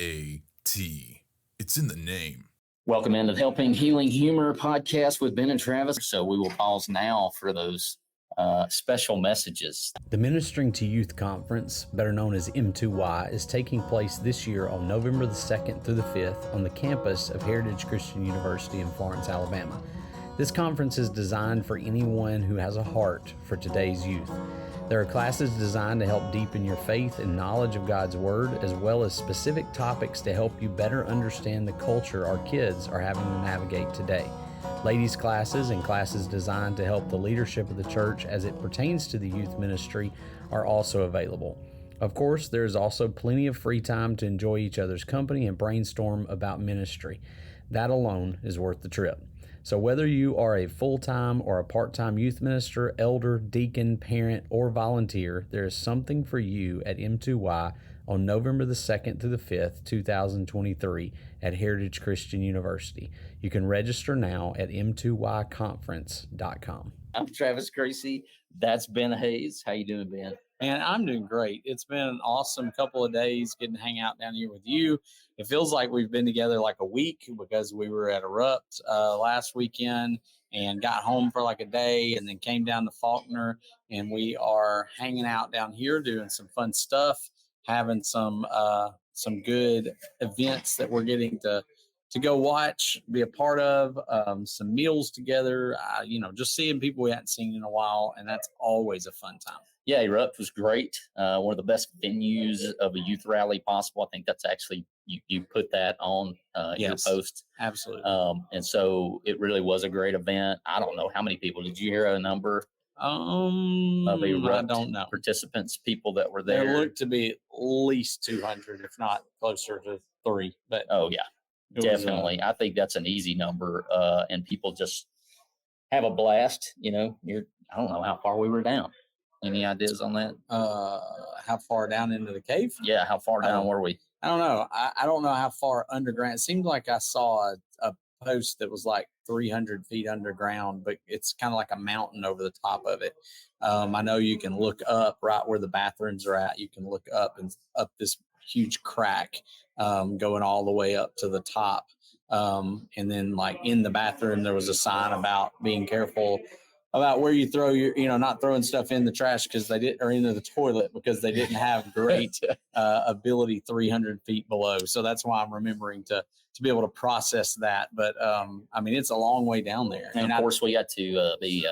A-T. It's in the name. Welcome into the Helping Healing Humor podcast with Ben and Travis. So we will pause now for those special messages. The Ministering to Youth Conference, better known as M2Y, is taking place this year on November the 2nd through the 5th on the campus of Heritage Christian University in Florence, Alabama. This conference is designed for anyone who has a heart for today's youth. There are classes designed to help deepen your faith and knowledge of God's Word, as well as specific topics to help you better understand the culture our kids are having to navigate today. Ladies' classes and classes designed to help the leadership of the church as it pertains to the youth ministry are also available. Of course, there is also plenty of free time to enjoy each other's company and brainstorm about ministry. That alone is worth the trip. So whether you are a full-time or a part-time youth minister, elder, deacon, parent, or volunteer, there is something for you at M2Y on November the 2nd through the 5th, 2023 at Heritage Christian University. You can register now at m2yconference.com. I'm Travis Gracie. That's Ben Hayes. How you doing, Ben? Man, I'm doing great. It's been an awesome couple of days getting to hang out down here with you. It feels like we've been together like a week because we were at Erupt last weekend and got home for like a day and then came down to Faulkner, and we are hanging out down here doing some fun stuff, having some good events that we're getting to go watch, be a part of, some meals together, just seeing people we hadn't seen in a while, and that's always a fun time. Yeah, Erupt was great. One of the best venues of a youth rally possible. I think that's actually, you put that on your post. Absolutely. And so it really was a great event. I don't know how many people. Did you hear a number of Erupt I don't know. participants, people that were there? There looked to be at least 200, if not closer to 3. But oh, yeah, definitely. I think that's an easy number. And people just have a blast. I don't know how far we were down. Any ideas on that? How far down into the cave? Yeah, how far down were we? I don't know. I don't know how far underground. It seemed like I saw a post that was like 300 feet underground, but it's kind of like a mountain over the top of it. I know you can look up right where the bathrooms are at. You can look up and up this huge crack going all the way up to the top. And then like in the bathroom, there was a sign about being careful about where you throw your, not throwing stuff in the trash or into the toilet because they didn't have great ability 300 feet below. So that's why I'm remembering to be able to process that. But it's a long way down there. And of course, we got to be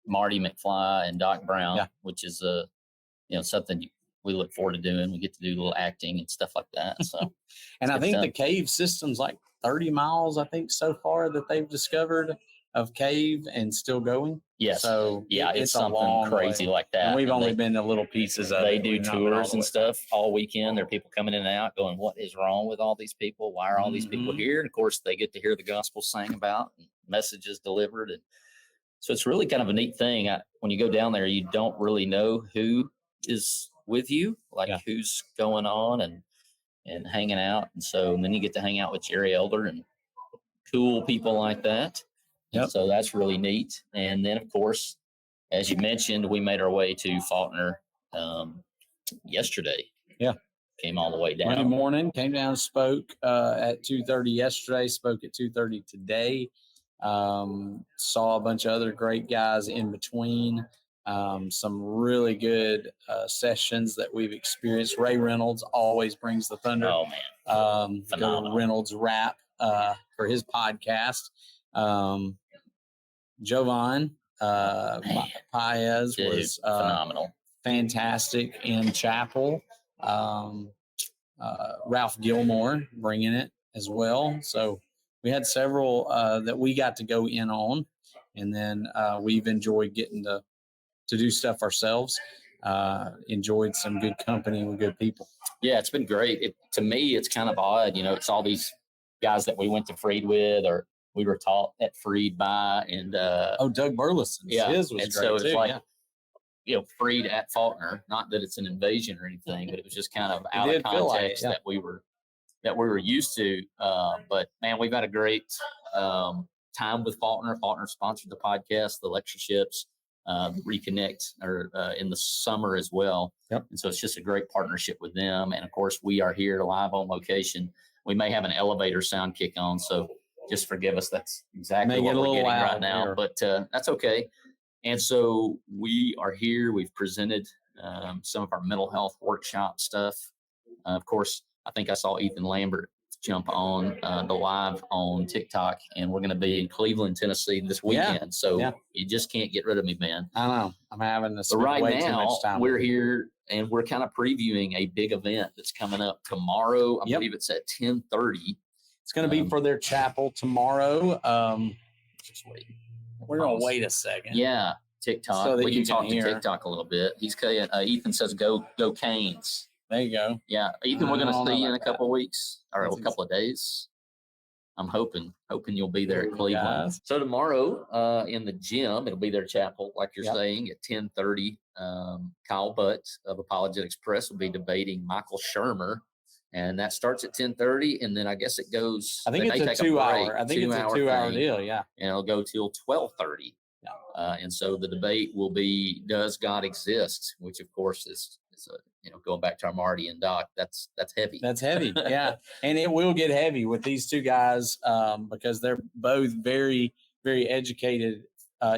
Marty McFly and Doc Brown, which is something we look forward to doing. We get to do a little acting and stuff like that. So, and I think the cave system's like 30 miles, I think, so far that they've discovered of cave and still going. Yes. So it's something crazy like that. And we've only been to little pieces of it. They do tours and stuff all weekend. There are people coming in and out going, what is wrong with all these people? Why are all these people here? And of course, they get to hear the gospel sang about and messages delivered. And so it's really kind of a neat thing. When you go down there, you don't really know who is with you, who's going on and hanging out. And then you get to hang out with Jerry Elder and cool people like that. Yep. So that's really neat. And then, of course, as you mentioned, we made our way to Faulkner yesterday. Yeah. Came all the way down. Monday morning, came down, spoke at 2:30 yesterday, spoke at 2:30 today. Saw a bunch of other great guys in between. Some really good sessions that we've experienced. Ray Reynolds always brings the thunder. Oh, man. Phenomenal. Reynolds rap for his podcast. Jovan Paez was phenomenal, fantastic in chapel. Ralph Gilmore bringing it as well. So we had several that we got to go in on, and then we've enjoyed getting to do stuff ourselves. Enjoyed some good company with good people. Yeah, it's been great. To me, it's kind of odd. It's all these guys that we went to Freed with, or we were taught at Freed by, and Doug Burleson. His was great. So it's like Freed at Faulkner. Not that it's an invasion or anything, but it was just kind of out of context that we were used to. But man, we've had a great time with Faulkner. Faulkner sponsored the podcast, the Lectureships. reconnect in the summer as well. Yep. And so it's just a great partnership with them. And of course, we are here live on location. We may have an elevator sound kick on, so just forgive us. That's exactly what we're getting right now, here. but that's okay. And so we are here. We've presented some of our mental health workshop stuff. Of course, I think I saw Ethan Lambert jump on the live on TikTok, and we're going to be in Cleveland, Tennessee this weekend. So you just can't get rid of me, man. I know. I'm having to But right way too now, much time. we're here, and we're kind of previewing a big event that's coming up tomorrow. I believe it's at 10:30. It's going to be for their chapel tomorrow. Just wait. We're going to wait a second. Yeah, TikTok. So that we you can talk can hear. to TikTok a little bit. Ethan says go Canes. There you go. Yeah, Ethan, we're going to see you in a couple of weeks or That's a couple of days. I'm hoping you'll be there at Cleveland. Guys. So tomorrow in the gym, it'll be their chapel, like you're Yep. saying, at 10:30. Kyle Butt of Apologetics Press will be debating Michael Shermer, and that starts at 10:30, and then I guess it goes. I think they may it's a take 2 hour. break, I think it's a 2-hour thing, deal. Yeah. and it'll go till 12:30. Yeah. And so the debate will be, does God exist? Which of course is going back to our Marty and Doc, that's heavy. That's heavy. Yeah. And it will get heavy with these two guys because they're both very, very educated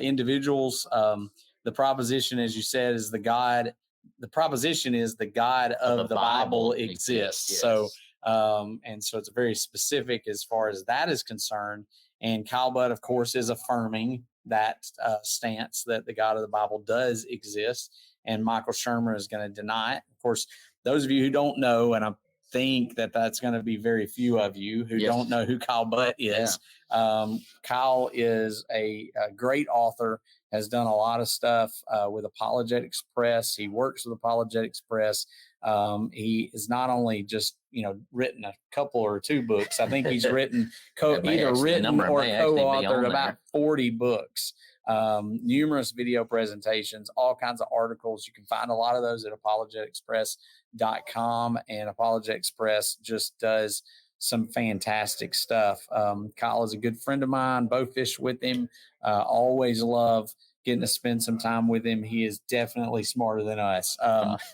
individuals. The proposition, as you said, is the proposition is the God of the Bible exists. Yes. So, and so it's very specific as far as that is concerned. And Kyle Butt, of course, is affirming that stance that the God of the Bible does exist. And Michael Shermer is going to deny it. Of course, those of you who don't know, and I think that that's going to be very few of you who don't know who Kyle Butt is. Kyle is a great author, has done a lot of stuff with Apologetics Press. He works with Apologetics Press. He is not only just, written a couple or 2 books. I think he's written either written or co-authored about 40 books. Numerous video presentations, all kinds of articles. You can find a lot of those at apologeticspress.com, and Apologetics Press just does some fantastic stuff. Kyle is a good friend of mine, both fish with him, always love getting to spend some time with him. He is definitely smarter than us.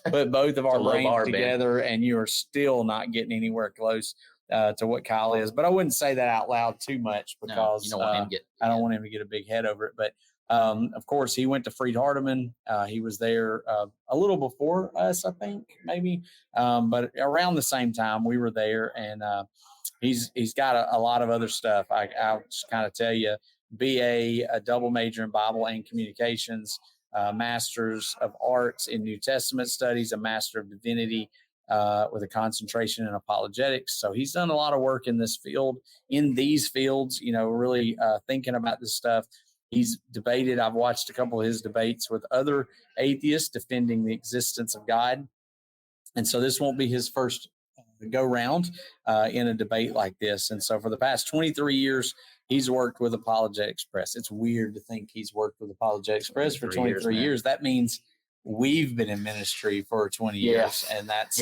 Put both of our brains together, and you are still not getting anywhere close to what Kyle is. But I wouldn't say that out loud too much because I don't want him to get a big head over it. But of course, he went to Freed-Hardeman. He was there a little before us, I think, maybe. But around the same time, we were there. And he's got a lot of other stuff. I'll just kind of tell you, BA, a double major in Bible and Communications, Masters of Arts in New Testament Studies, a Master of Divinity with a concentration in apologetics. So he's done a lot of work in this field, in these fields, really thinking about this stuff. He's debated. I've watched a couple of his debates with other atheists defending the existence of God. And so this won't be his first go round in a debate like this. And so for the past 23 years, he's worked with Apologetics Press. It's weird to think he's worked with Apologetics Press for 23 years. That means we've been in ministry for 20 years, and that's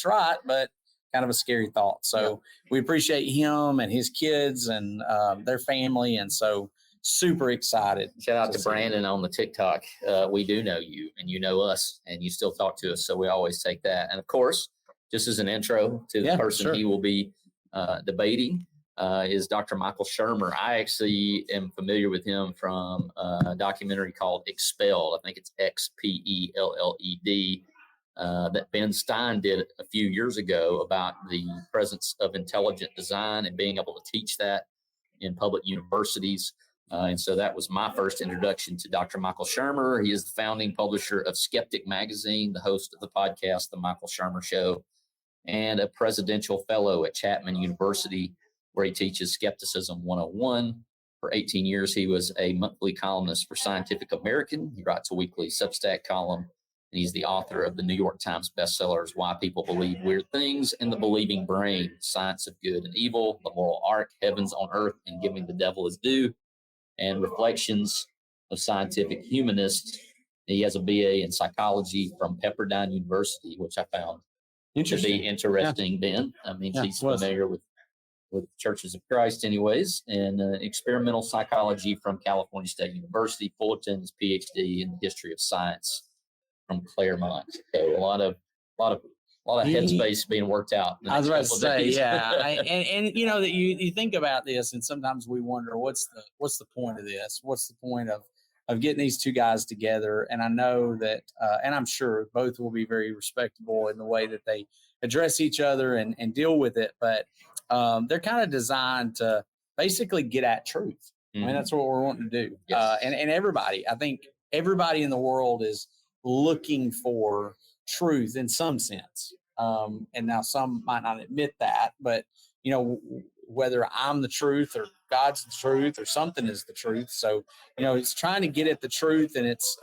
right, but kind of a scary thought. So we appreciate him and his kids and their family, and so super excited. Shout out to Brandon on the TikTok. We do know you, and you know us, and you still talk to us, so we always take that. And of course, just as an intro to the person he will be debating, is Dr. Michael Shermer. I actually am familiar with him from a documentary called Expelled. I think it's XPELLED that Ben Stein did a few years ago about the presence of intelligent design and being able to teach that in public universities. And so that was my first introduction to Dr. Michael Shermer. He is the founding publisher of Skeptic Magazine, the host of the podcast, The Michael Shermer Show, and a presidential fellow at Chapman University, where he teaches Skepticism 101. For 18 years, he was a monthly columnist for Scientific American. He writes a weekly Substack column, and he's the author of the New York Times bestsellers, Why People Believe Weird Things and The Believing Brain, Science of Good and Evil, The Moral Arc, Heavens on Earth, and Giving the Devil His Due, and Reflections of Scientific Humanists. He has a BA in psychology from Pepperdine University, which I found to be interesting, Ben. I mean, he's familiar with with Churches of Christ anyways, and experimental psychology from California State University, Fullerton's PhD in the history of science from Claremont. So a lot of headspace being worked out. I was about to say, yeah. And you know, that you think about this, and sometimes we wonder, what's the point of this? What's the point of getting these two guys together? And I know that, and I'm sure both will be very respectable in the way that they address each other and deal with it. But they're kind of designed to basically get at truth. I mean, that's what we're wanting to do. Yes. And everybody, I think everybody in the world is looking for truth in some sense. And now some might not admit that, but you know, whether I'm the truth or God's the truth or something is the truth. So, you know, it's trying to get at the truth, and it's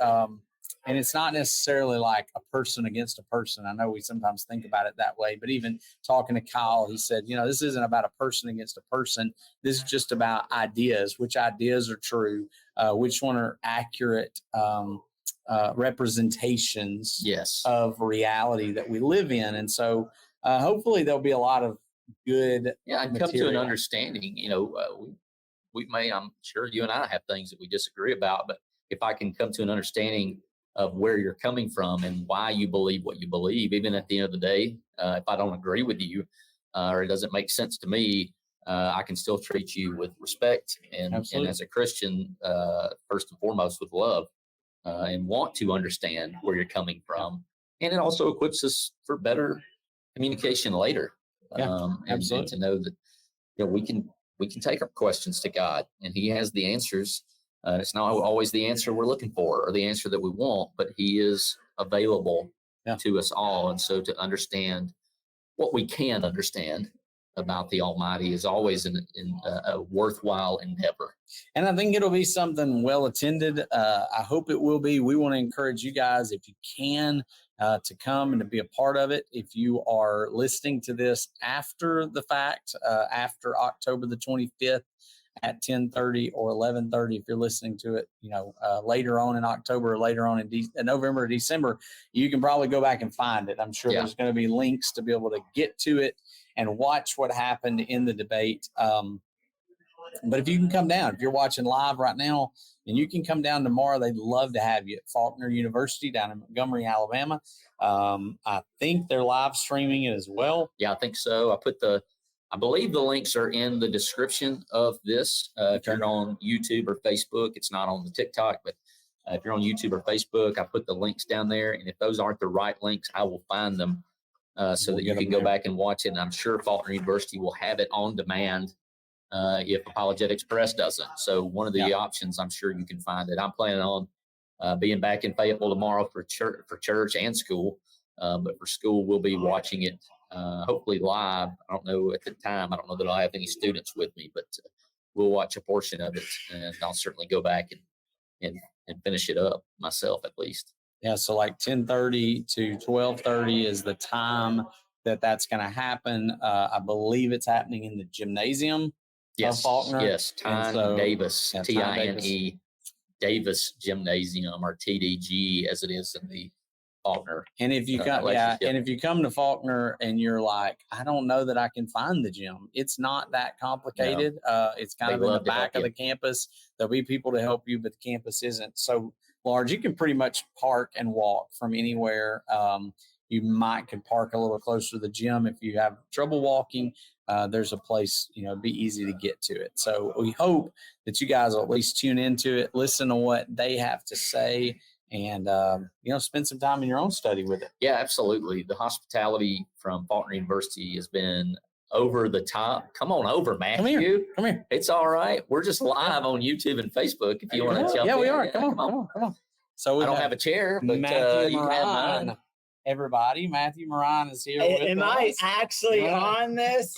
not necessarily like a person against a person. I know we sometimes think about it that way, but even talking to Kyle, he said, you know, this isn't about a person against a person. This is just about ideas, which ideas are true, which one are accurate, representations of reality that we live in. And so hopefully there'll be a lot of good and come to an understanding. You know, we may, I'm sure you and I have things that we disagree about, but if I can come to an understanding of where you're coming from and why you believe what you believe, even at the end of the day, if I don't agree with you or it doesn't make sense to me, I can still treat you with respect and as a Christian, first and foremost with love. And want to understand where you're coming from. And it also equips us for better communication later. And to know that, you know, we can take our questions to God, and He has the answers. It's not always the answer we're looking for or the answer that we want, but He is available to us all. And so to understand what we can understand about the Almighty is always a worthwhile endeavor. And I think it'll be something well attended. I hope it will be. We want to encourage you guys, if you can, to come and to be a part of it. If you are listening to this after the fact, after October the 25th at 10:30 or 11:30, if you're listening to it, you know, later on in October or later on in November or December, you can probably go back and find it. I'm sure there's going to be links to be able to get to it and watch what happened in the debate. But if you can come down, if you're watching live right now and you can come down tomorrow, they'd love to have you at Faulkner University down in Montgomery, Alabama. I think they're live streaming it as well. Yeah, I think so. I believe the links are in the description of this. If you're on YouTube or Facebook, it's not on the TikTok, but if you're on YouTube or Facebook, I put the links down there. And if those aren't the right links, I will find them so that you can go back and watch it. And I'm sure Faulkner University will have it on demand if Apologetics Press doesn't. So one of the options, I'm sure you can find it. I'm planning on being back in Fayetteville tomorrow for church and school. But for school, we'll be watching it hopefully live. I don't know at the time. I don't know that I'll have any students with me, but we'll watch a portion of it, and I'll certainly go back and finish it up myself at least. Yeah, so like 10:30 to 12:30 is the time that's going to happen. I believe it's happening in the gymnasium of Faulkner. Yes, Tyne Davis, Tine Davis Gymnasium, or TDG as it is in the Faulkner. And if you come, and if you come to Faulkner and you're like, I don't know that I can find the gym, it's not that complicated. No. It's kind of in the back of the campus. There'll be people to help you, but the campus isn't so large. You can pretty much park and walk from anywhere. You could park a little closer to the gym if you have trouble walking. There's a place, it'd be easy to get to it. So we hope that you guys will at least tune into it, listen to what they have to say, and spend some time in your own study with it. Yeah, absolutely. The hospitality from Faulkner University has been over the top. Come on over, Matthew. Come here. It's all right. We're just live on YouTube and Facebook if you want to jump in. Yeah, we are. Come on. So I don't have a chair, but Matthew you can have mine. Everybody, Matthew Morine is here with us. Am I actually on this?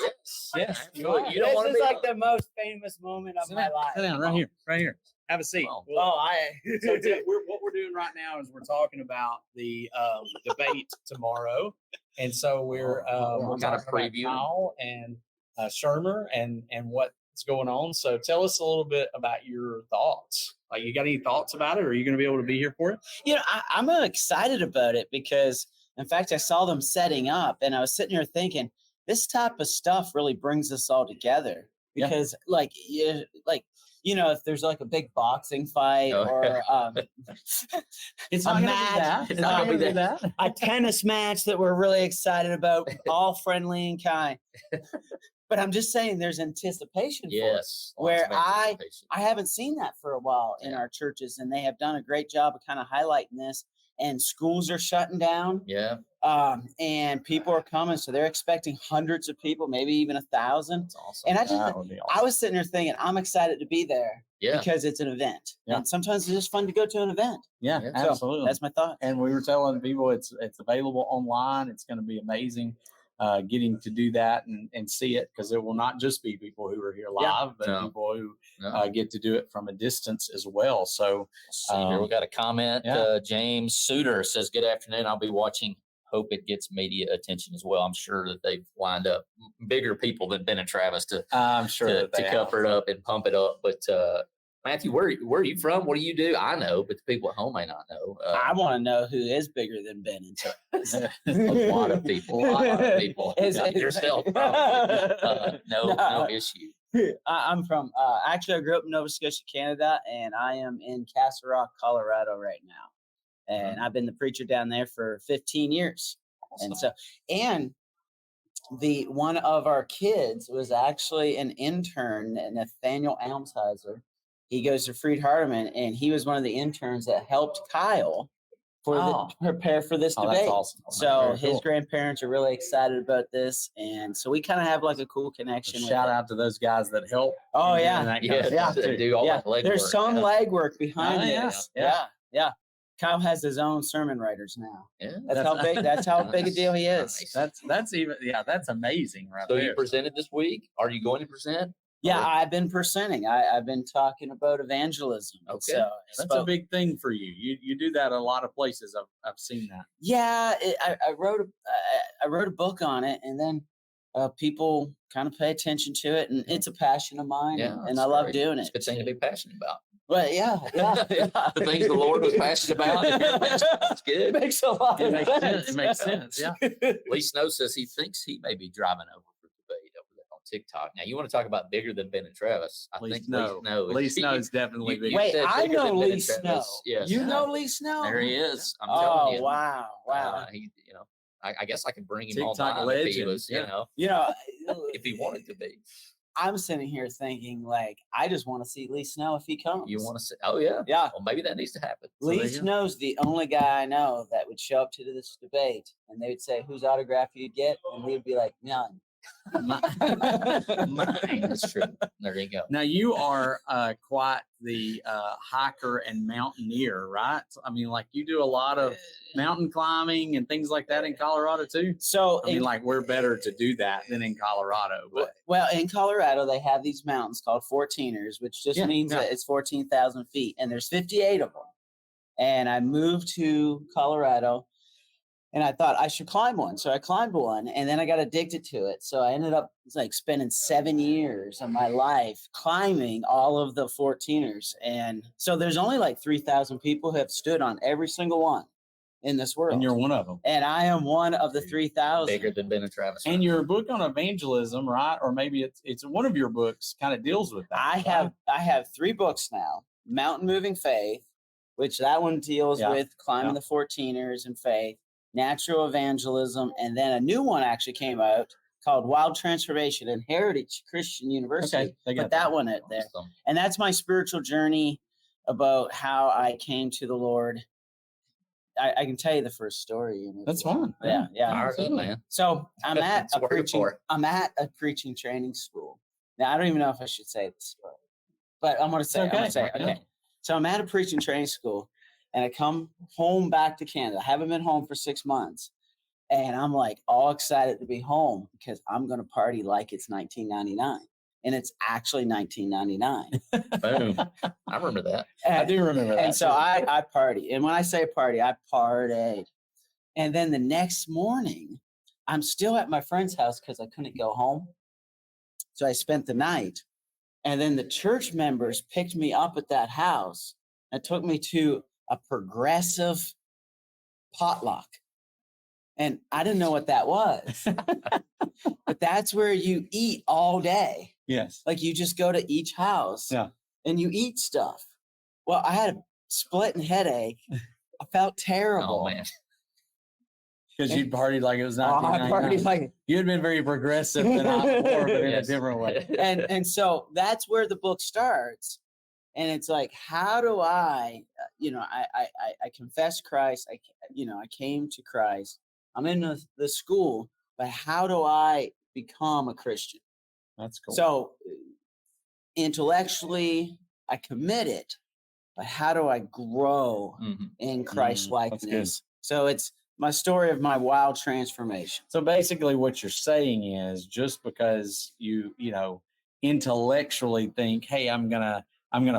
Yes. You don't this is like the most famous moment of my life. Sit down right here. Have a seat. So what we're doing right now is we're talking about the debate tomorrow, and so we're kind of previewing Kyle and Shermer and what's going on. So tell us a little bit about your thoughts. Like, you got any thoughts about it? Or are you going to be able to be here for it? I'm excited about it because, in fact, I saw them setting up, and I was sitting here thinking, this type of stuff really brings us all together Yeah. because if there's like a big boxing fight or It's a not match, It's not gonna be that. a tennis match that we're really excited about, all friendly and kind. But I'm just saying there's anticipation for it. Yes. Where lots of anticipation. I haven't seen that for a while in our churches, and they have done a great job of kind of highlighting this. And schools are shutting down. Yeah. And people are coming, so they're expecting hundreds of people, maybe even 1,000. That's awesome. And That would be awesome. I was sitting there thinking, I'm excited to be there because it's an event. Yeah. And sometimes it's just fun to go to an event. Yeah, Yeah. So absolutely. that's my thought. And we were telling people it's available online. It's going to be amazing getting to do that and see it, because it will not just be people who are here live, but people who get to do it from a distance as well. So see here, we got a comment. James Suter says, "Good afternoon. I'll be watching. Hope it gets media attention as well." I'm sure that they've lined up bigger people than Ben and Travis to I'm sure to cover it up and pump it up. But Matthew, where are you from? What do you do? I know, but the people at home may not know. I want to know who is bigger than Ben and Travis. A lot of people. Yourself, probably. No issue. I'm from, actually, I grew up in Nova Scotia, Canada, and I am in Castle Rock, Colorado right now. And I've been the preacher down there for 15 years. Awesome. And one of our kids was actually an intern, Nathaniel Almsheiser. He goes to Freed Hardeman, and he was one of the interns that helped Kyle prepare for this debate. That's awesome. So his grandparents are really excited about this, and so we kind of have like a cool connection. Shout out to those guys that help. Oh yeah, they do all that legwork. There's some legwork behind this. Yeah. Kyle has his own sermon writers now. Yeah, That's how big a deal he is. Nice. That's amazing, right? So there. you presented this week? Are you going to present? Yeah, I've been presenting. I've been talking about evangelism. Okay. So That's a big thing for you. You do that a lot of places. I've seen that. Yeah, I wrote a book on it, and then people kind of pay attention to it, and it's a passion of mine, and I love doing it. It's a good thing to be passionate about. But yeah. The things the Lord was passionate about. That's good. It makes a lot of sense. It makes sense. Yeah. Lee Snow says he thinks he may be driving over for debate over there on TikTok. Now, you want to talk about bigger than Ben and Travis? Lee Snow is definitely big. Wait, said I bigger know than Ben Lee and Snow. Travis. Yes. You know Lee Snow? There he is. I'm telling you. Wow. I guess I could bring him TikTok on if he legend. was, if he wanted to be. I'm sitting here thinking, like, I just want to see Lee Snow if he comes. You want to say, oh, yeah. Yeah. Well, maybe that needs to happen. Lee Snow's the only guy I know that would show up to this debate, and they would say, whose autograph you get? And he would be like, none. Mine. That's true. There you go. Now, you are quite the hiker and mountaineer, right? I mean, like, you do a lot of mountain climbing and things like that in Colorado too. So I mean, like, we're better to do that than in Colorado. But well, in Colorado, they have these mountains called 14ers, which just means that it's 14,000 feet, and there's 58 of them. And I moved to Colorado, and I thought I should climb one. So I climbed one, and then I got addicted to it. So I ended up like spending 7 years of my life climbing all of the 14ers. And so there's only like 3,000 people who have stood on every single one in this world. and you're one of them. And I am one of the 3,000. Bigger than Ben and Travis. And your book on evangelism, right? Or maybe it's one of your books kind of deals with that. I have 3 books now. Mountain Moving Faith, which that one deals with climbing the 14ers and faith. Natural Evangelism, and then a new one actually came out called Wild Transformation in Heritage Christian University. Okay, Put that one out there. Awesome. And that's my spiritual journey about how I came to the Lord. I can tell you the first story. That's fine. Yeah. All right, man. So I'm at That's a what we're preaching. for. I'm at a preaching training school. Now I don't even know if I should say this story, but I'm going to say. Okay. I'm going to say. Okay. So I'm at a preaching training school. And I come home back to Canada. I haven't been home for 6 months. And I'm like all excited to be home because I'm going to party like it's 1999. And it's actually 1999. Boom. I remember that. I do remember that. And so I party. And when I say party, I partied. And then the next morning, I'm still at my friend's house because I couldn't go home. So I spent the night. And then the church members picked me up at that house and took me to a progressive potluck. And I didn't know what that was. But that's where you eat all day. Yes. Like you just go to each house and you eat stuff. Well, I had a splitting headache. I felt terrible. Oh man. Because you partied like it was not. I partied like you had been very progressive than I before, but in a different way. and so that's where the book starts. And it's like, how do I, I confess Christ. I came to Christ. I'm in the school, but how do I become a Christian? That's cool. So intellectually, I commit it, but how do I grow in Christ likeness? So it's my story of my wild transformation. So basically what you're saying is just because you intellectually think, hey, I'm gonna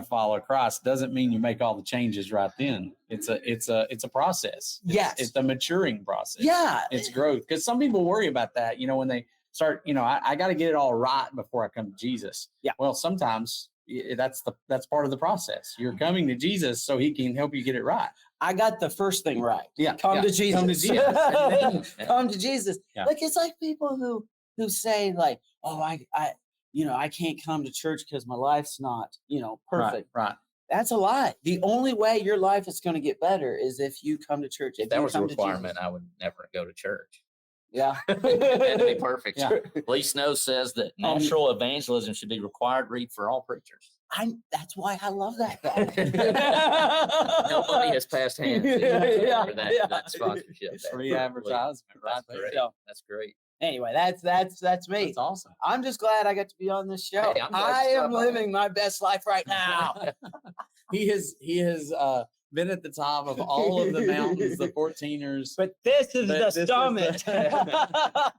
follow Christ, doesn't mean you make all the changes right then. It's a process. It's a maturing process. Yeah. It's growth. Because some people worry about that, when they start, I got to get it all right before I come to Jesus. Yeah. Well, sometimes that's part of the process. You're coming to Jesus so he can help you get it right. I got the first thing right. Yeah. Come to Jesus. Come to Jesus. Come to Jesus. Yeah. Like it's like people who say like, oh, I can't come to church because my life's not, perfect. Right. That's a lie. The only way your life is going to get better is if you come to church. If that was a requirement, I would never go to church. Yeah. It had to be perfect. Yeah. Lee Snow says that natural evangelism should be required read for all preachers. That's why I love that guy. No money has passed hands for that sponsorship. Free advertisement, right there. That's great. Anyway, that's me. That's awesome. I'm just glad I got to be on this show. Hey, I am living my best life right now. He has been at the top of all of the mountains, the 14ers. But this is the summit.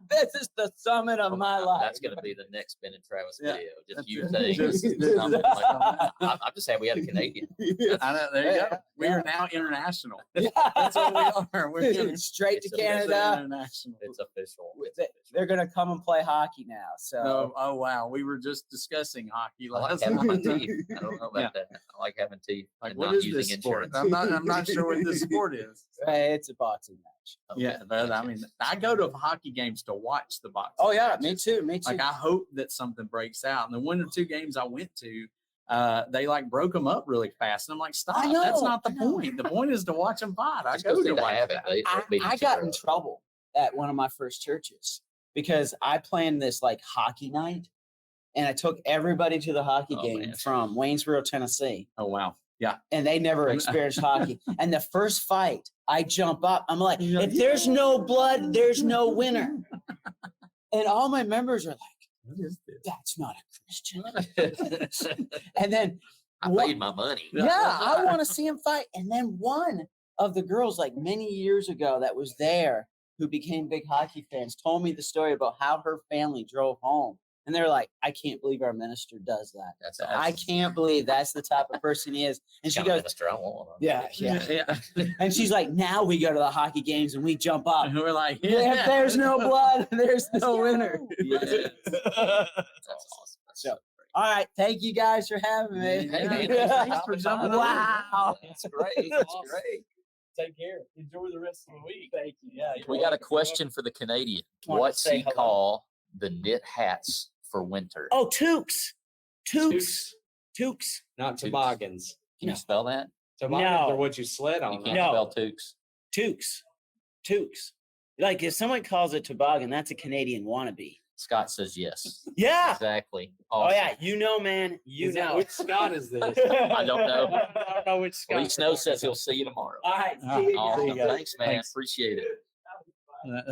This is the summit of my life. That's going to be the next Ben and Travis video. Just you Just- saying. I'm just happy we had a Canadian. I know, there you go. We are now international. That's what we are. We're straight to It's Canada. international. It's official. They're going to come and play hockey now. So Oh wow, we were just discussing hockey I like last having my night. teeth. I don't know about that. I like having teeth Like, and what not is using this sport? insurance. I'm not sure what this sport is. it's a boxing match. Yeah, but I mean, I go to hockey games to watch the boxing. Oh yeah, matches. me too. Like I hope that something breaks out. And the 1 or 2 games I went to, they like broke them up really fast. And I'm like, stop. That's not the point. The point is to watch them fight. I go to watch that. I got in trouble at one of my first churches because I planned this like hockey night, and I took everybody to the hockey game from Waynesboro, Tennessee. Oh wow. Yeah. And they never experienced hockey. And the first fight, I jump up. I'm like, if there's no blood, there's no winner. And all my members are like, What is this? that's not a Christian. And then I paid my money. yeah, I want to see him fight. And then one of the girls, like many years ago, that was there, who became big hockey fans, told me the story about how her family drove home. And they're like, I can't believe our minister does that. That's I can't believe that's the type of person he is. And she goes, Minister, I want one. yeah. And she's like, now we go to the hockey games and we jump up. And we're like, If there's no blood, there's no winner. Yes. That's awesome. So, all right. Thank you guys for having me. Hey, man, Thanks for jumping on. Wow. That's great. That's Awesome. great. Take care. Enjoy the rest of the week. Thank you. Yeah. We got a question for the Canadian. Wanna What's say he hello. call the knit hats for winter? Oh, toques. Not toboggans. Can you spell that? Toboggans No. are what you sled You on. can't No. spell toques. Toques. Like if someone calls it toboggan, that's a Canadian wannabe. Scott says yes. Yeah. Exactly. Oh Awesome. yeah. You know, man. You Is that- know. which Scott is this? I don't know. I don't know which Scott. Lee Snow says he'll see you tomorrow. All right. Ah, see you Awesome. guys. Thanks, man. Thanks. Appreciate it.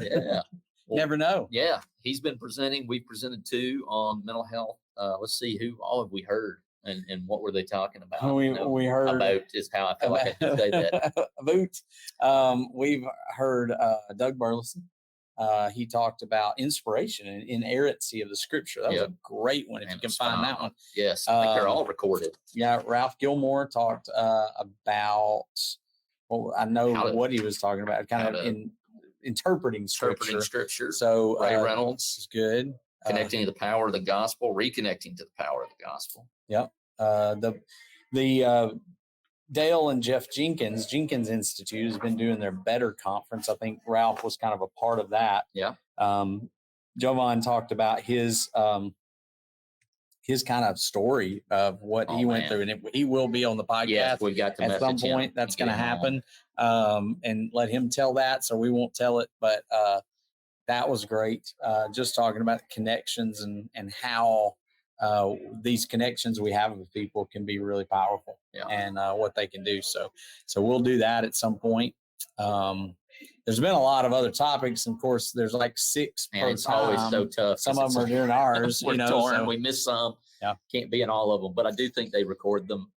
Yeah. Never know. Yeah. He's been presenting. We presented 2 on mental health. Let's see who all have we heard and what were they talking about? We You know, we heard about is how I feel like I can say that. about. We've heard Doug Burleson. He talked about inspiration and inerrancy of the scripture. That was Yep. a great one if Man, you can it's find that phenomenal. one. Yes. I think they're all recorded. Yeah, Ralph Gilmore talked about. Well, I know How to- what he was talking about. Kind how of to- in interpreting scripture. Interpreting scripture. So Ray this Reynolds, is good. connecting to the power of the gospel, reconnecting to the power of the gospel. The Dale and Jeff Jenkins Institute has been doing their Better Conference. I think Ralph was kind of a part of that. Yeah. Jovan talked about his kind of story of what he went through, and he will be on the podcast. Yes, we've got the at some message point. in. That's going to happen, and let him tell that. So we won't tell it, but that was great. Just talking about connections and how these connections we have with people can be really powerful, and what they can do. So we'll do that at some point. There's been a lot of other topics. And of course, there's like 6 per it's time. always so tough. Some of them are during ours. We're you know, torn. so, We miss some. Yeah. Can't be in all of them. But I do think they record them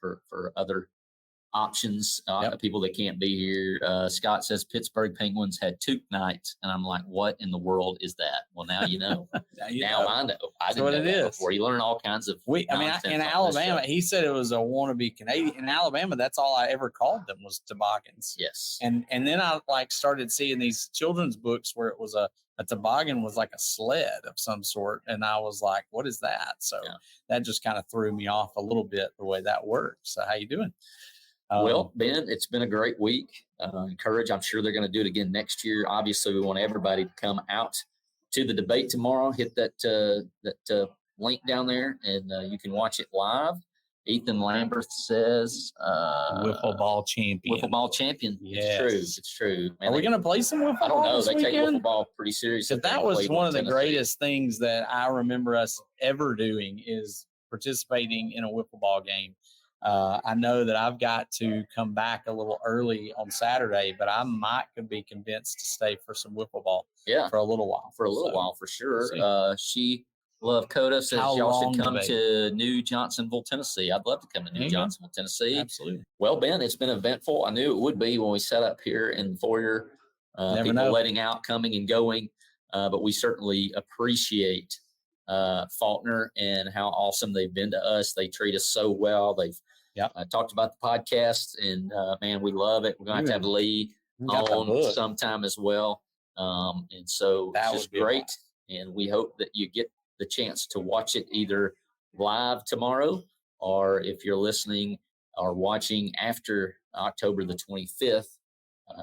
for other options, people that can't be here. Scott says Pittsburgh Penguins had Toque nights, and I'm like, what in the world is that? Well, now you know. Now I know. I didn't know that before. You learn all kinds of. In Alabama, he said it was a wannabe Canadian. In Alabama, that's all I ever called them was toboggans. Yes. And then I started seeing these children's books where it was a toboggan was like a sled of some sort, and I was like, what is that? So that just kind of threw me off a little bit the way that works. So how you doing? Well, Ben, it's been a great week. Encourage. I'm sure they're going to do it again next year. Obviously, we want everybody to come out to the debate tomorrow. Hit that link down there, and you can watch it live. Ethan Lambert says wiffle ball champion. Wiffle ball champion. Yes. It's true. Man, are we going to play some wiffle ball? I don't know. This They weekend? take wiffle ball pretty seriously. That was one of the greatest things that I remember us ever doing is participating in a wiffle ball game. I know that I've got to come back a little early on Saturday, but I could be convinced to stay for some wiffle ball. For a little while. For a little while, for sure. She Love Coda says y'all should come to New Johnsonville, Tennessee. I'd love to come to New Johnsonville, Tennessee. Absolutely. Well, Ben, it's been eventful. I knew it would be when we set up here in the foyer. People letting out, coming and going. But we certainly appreciate Faulkner and how awesome they've been to us. They treat us so well. They've talked about the podcast, and man, we love it. We're going to have Lee on sometime as well. And so it's just great. And we hope that you get the chance to watch it either live tomorrow, or if you're listening or watching after October the 25th,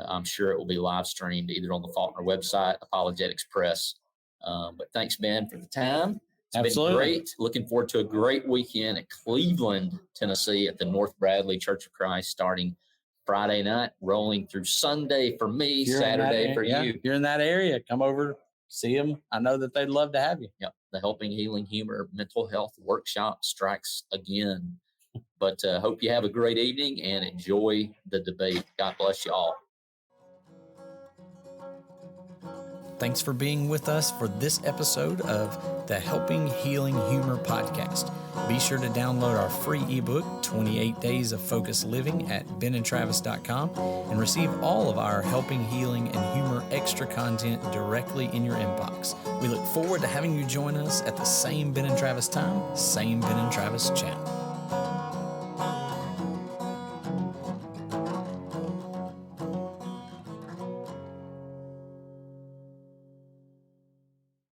I'm sure it will be live streamed either on the Faulkner website, Apologetics Press. But thanks, Ben, for the time. It's been great. Looking forward to a great weekend at Cleveland, Tennessee at the North Bradley Church of Christ starting Friday night, rolling through Sunday for me, Saturday for you. If you're in that area, come over, see them. I know that they'd love to have you. Yep. The Helping Healing Humor Mental Health Workshop strikes again. But hope you have a great evening and enjoy the debate. God bless you all. Thanks for being with us for this episode of the Helping Healing Humor podcast. Be sure to download our free ebook, 28 Days of Focused Living, at benandtravis.com and receive all of our Helping Healing and Humor extra content directly in your inbox. We look forward to having you join us at the same Ben and Travis time, same Ben and Travis channel.